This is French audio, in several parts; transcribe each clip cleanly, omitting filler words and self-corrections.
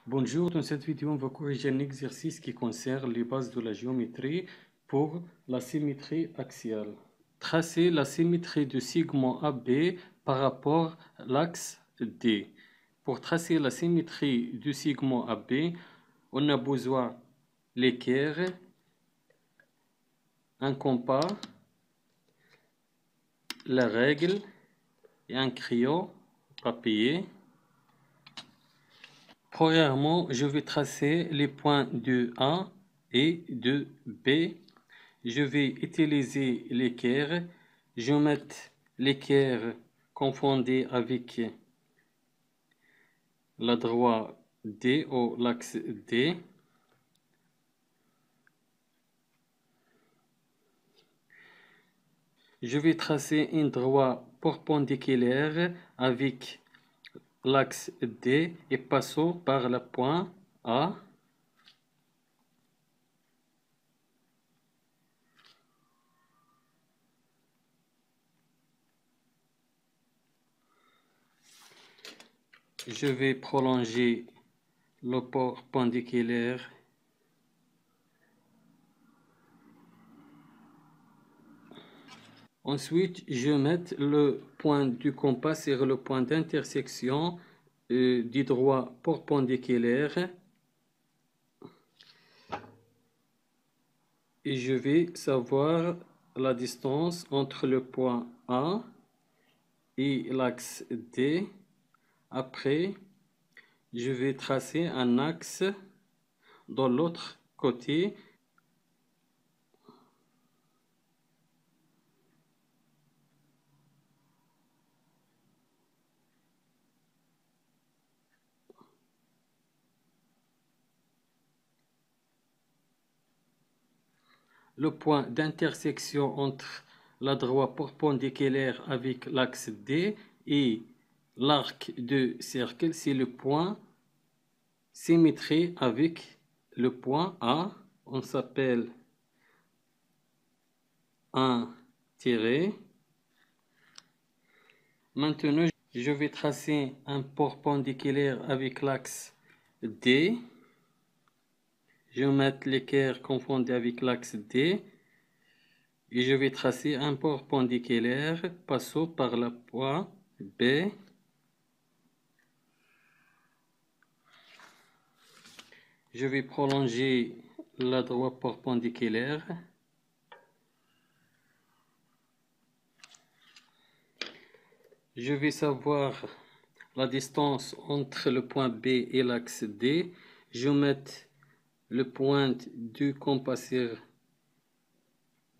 Bonjour, dans cette vidéo, on va corriger un exercice qui concerne les bases de la géométrie pour la symétrie axiale. Tracer la symétrie du segment AB par rapport à l'axe D. Pour tracer la symétrie du segment AB, on a besoin l'équerre, un compas, la règle et un crayon papier. Premièrement, je vais tracer les points de A et de B. Je vais utiliser l'équerre. Je vais mettre l'équerre confondue avec la droite D ou l'axe D. Je vais tracer une droite perpendiculaire avec l'axe D et passons par le point A. Je vais prolonger le perpendiculaire. Ensuite, je vais mettre le point du compas sur le point d'intersection du droit perpendiculaire. Et je vais savoir la distance entre le point A et l'axe D. Après, je vais tracer un axe dans l'autre côté. Le point d'intersection entre la droite perpendiculaire avec l'axe D et l'arc de cercle, c'est le point symétrie avec le point A. On s'appelle un tiré. Maintenant, je vais tracer un perpendiculaire avec l'axe D. Je vais mettre l'équerre confondu avec l'axe D. Et je vais tracer un perpendiculaire passant par le point B. Je vais prolonger la droite perpendiculaire. Je vais savoir la distance entre le point B et l'axe D. Je vais mettre le point du compas sur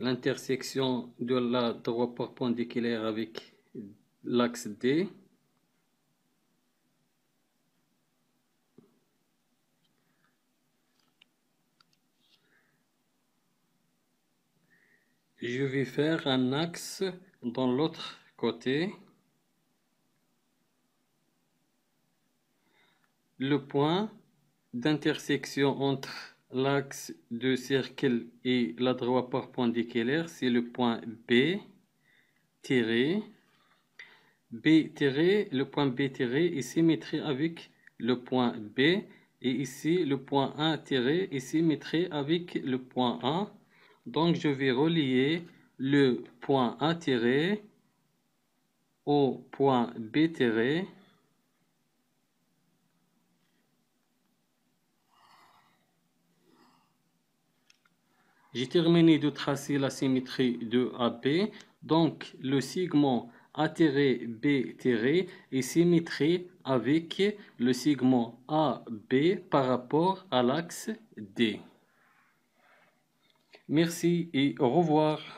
l'intersection de la droite perpendiculaire avec l'axe D. Je vais faire un axe dans l'autre côté. Le point d'intersection entre l'axe de cercle et la droite perpendiculaire, c'est le point B tiré. Le point B tiré est symétrique avec le point B. Et ici, le point A tiré est symétrique avec le point A. Donc, je vais relier le point A tiré au point B tiré. J'ai terminé de tracer la symétrie de AB. Donc, le segment A-B- est symétrique avec le segment AB par rapport à l'axe D. Merci et au revoir.